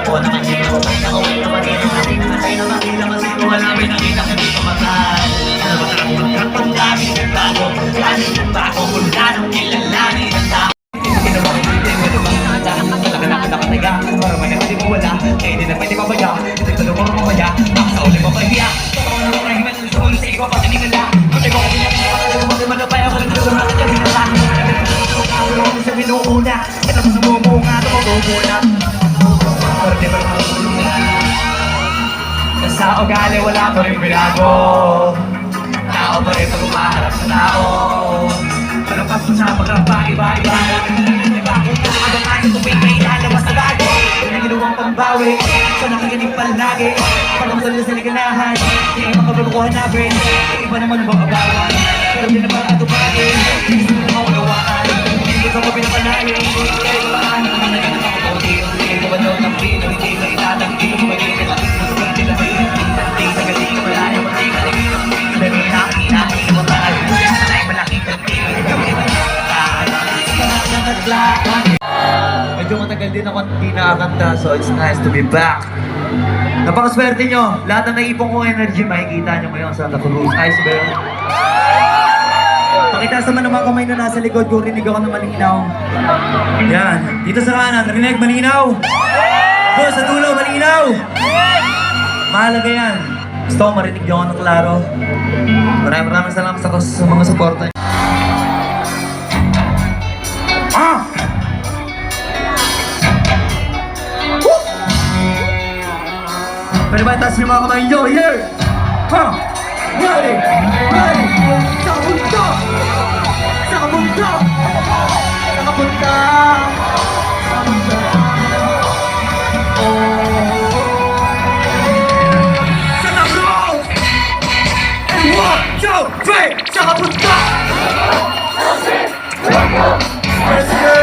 ko nakikita ko may nakawin na magiging natin Matay na makita kasi ko wala may nakita ko dito patay Ano ba talagang magkapagdaming ng bago Lamig ng bago kung lanong kilalanin ang tao Ginawa ko yung tempo ng mga tanda Talaga nakataga para man hindi mo wala Kaya hindi na pwede mabaya Hindi ko lumang mamaya Baka sa uli mo pahiya Totoo na mga himan ng sulo sa ikaw pati nila Kasi ko kasi natin nakakalaman manapay ako ng gusto natin kasi nasa Pero ako sa binuuna Ito sa sumumunga tumutubuna Pero di ba nakakalaman Nasa ugali wala pa rin binago Tao pa rin pag umaharap sa tao Pero pas mo sa pagrampa iba-iba Diba kung nakakabang aso tumingay lalabas sa bago Naginuwang pambawi Sa nakikinig palagi Pagkamasali sa liganahan Di ay makababakuhan namin Iba naman bang abawan Pero di na parang atupagin Hindi mo na maunawaan Hindi ko mo pinapanahin Kaya ilaan Ang naging ako unti-unti Kumanaw ng pino Hindi ka itatanggi Magiging at hindi na may hindi sa galing Malaya mo di ka rin Dami na inahin mo tayo Ay malaking kantin Medyo matagal din ako hindi nakakanta so it's nice to be back. Napakaswerte nyo. Lahat ng naipong kong energy makikita nyo ngayon sa Santa Cruz. Ayos ba yun? Pakitaas naman ng mga kamay na nasa likod ko. Rinig ako ng malinaw. Yan. Dito sa kanan. Rinig, malinaw. Doon sa dulo, malinaw. Mahalaga yan. Gusto ko marinig nyo ako ng klaro. Maraming salamat sa mga suporta. Pwede ba itaas yung mga kamay nyo? Here! Ha! Ready! Ready! Sa kapunta! Sa kapunta! Sa kapunta! Sa kapunta! Oh! Sa kapunta! And 1, 2, 3! Sa kapunta! Let's go!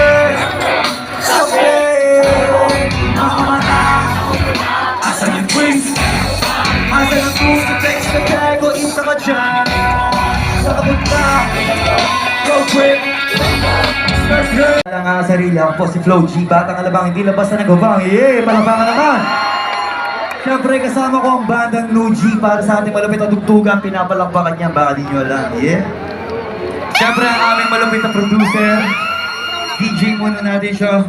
Asan yung twins? Asan yung twins? Sa text na tago, isa ka dyan Sa kapunta Road trip First girl Wala nga sarili ako po si Flo G Batang alabang hindi labas na nagubang Yeah! Palabangan naman Siyempre kasama ko ang bandang No G Para sa ating malupit na tugtugan Pinapalakpakan niya baka di nyo alam Yeah! Siyempre ang aming malupit na producer DJ muna natin siya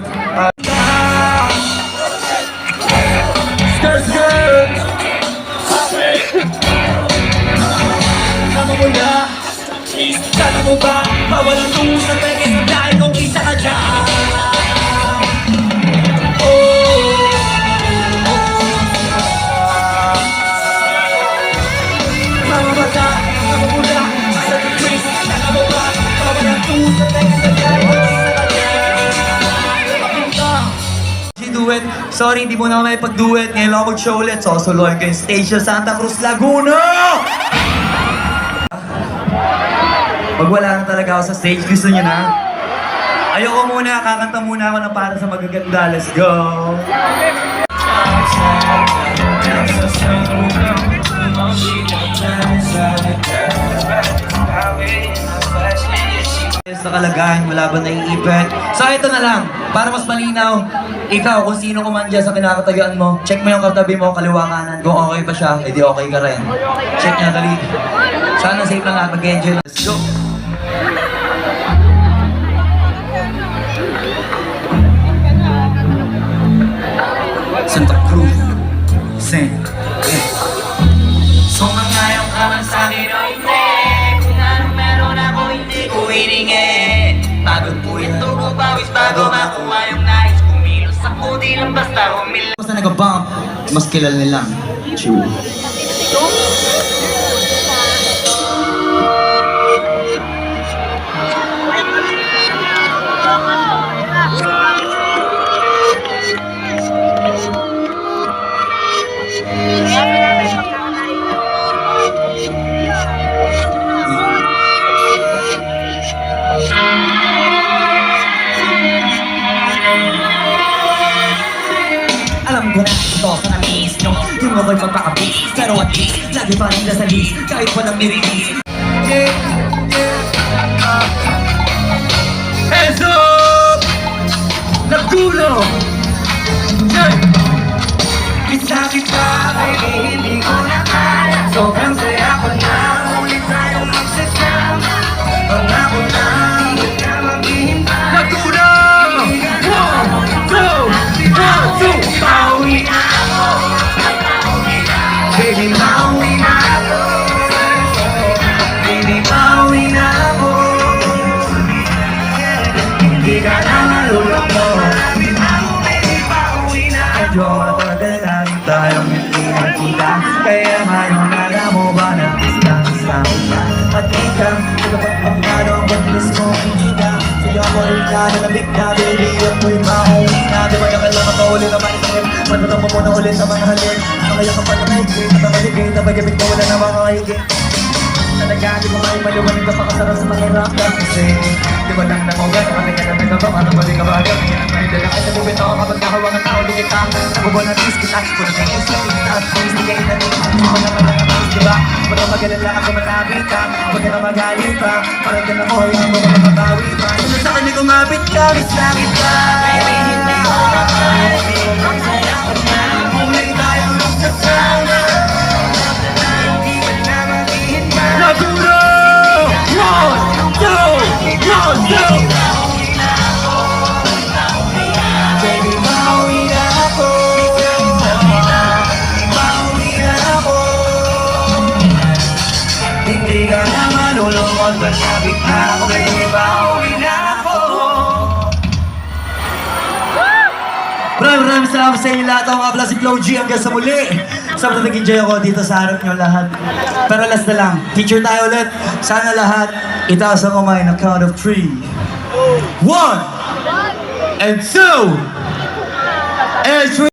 Sama mo na, sana mo ba mawalang tungo sa peke dahil kung isa ka dyan Sama bata, sama mo na, sa twist sana mo ba mawalang tungo sa peke dahil kung isa ka dyan Duet. Sorry, hindi mo na may pag-duet. Ngayon lang ako mag-show ulit. Sosoloin ko yung stage sa Santa Cruz, Laguna! Pag wala na talaga ako sa stage, gusto nyo na? Ayoko muna, kakanta muna ako na para sa magaganda. Let's go! Sa kalagayan, wala ba naiipit? So ito na lang, para mas malinaw, ikaw kung sino ko man dyan sa kinakatagaan mo, check mo yung katabi mo, kaliwa kanan, kung okay ba siya, edi okay ka rin. Check niya, dali. Sana safe lang lahat, mag-enjoy. Let's go! Santa Cruz, sing. So mangayong ka man sa'kin o hindi, kung anong meron ako hindi ko hiningi. Pagod po ito kung pawis bago makuha yung nais. Kumilos ako di lang basta humila. Basta nag-bump, mas kilala nilang Chew. Alam ko na ito sa na-miss nyo yung ako'y magpaka-base, pero at least lagi pa rin nasa list kahit walang nirelease. Hands up! Nagulo! Yeah! Bisa kita, baby, hindi ko na kaya. Sobrang saya ko na, ulit tayong magsasama. Pangako na, hindi na maghihintay. Nagkulang! 1, 2, 1, 2, pauwi na ako. Baby, pauwi na ako. Baby, pauwi na ako. Hindi ka na maluloko. Medyo matagal na rin tayong hindi nagkita. Kaya ngayon alam mo ba na isa-isa kita. At ikaw, ang paano ang baglis mo inika. Sige ako rin ka na nabig na, baby. At mo'y mauwi na. Di ba naman lang makauli naman ito rin. Matutang mo muna ulit sa mga halin. Nakaya ka pa na maigit at namaligay. Nabagamit mo wala na mga kaigit. Talaga, di ko kayo maliwanag na pakasarap sa mga rap. Kasi, di ba lang nakugan. Kapag ka naman ka ba, ano ba rin ka ba agad? Dala ka sa bubit ako kapag nakawangan na ulit kita. Nakubuha na tis kita, kung na yung isip kita. Kung hindi kayo na rin, hindi mo naman na naman, di ba? Huwag ka mag-alala ako malapit ka. Huwag ka na magalit pa. Parang ka na ko, yung mga makabawi pa. Sino sa kanya kumapit ka, miss na kita. Baby, hindi ko na kaya. Ang saya ko na, muli tayong magsasama. Hindi ka na maghihintay. Naguro! 1, 2, 1, 2! Baby, bawi na ako. Bawi na ako. Hindi ka na malulungkot. Masabit na ako. Baby, bawi na ako. Maraming salamat sa inyo lahat. Ako nga pala si Flo G. Hanggang sa muli. Sobrang nag-enjoy ako dito sa harap nyo lahat. Pero last na lang. Picture tayo ulit. Sana lahat itaas ang kamay na count of 3. 1 and 2 and 3.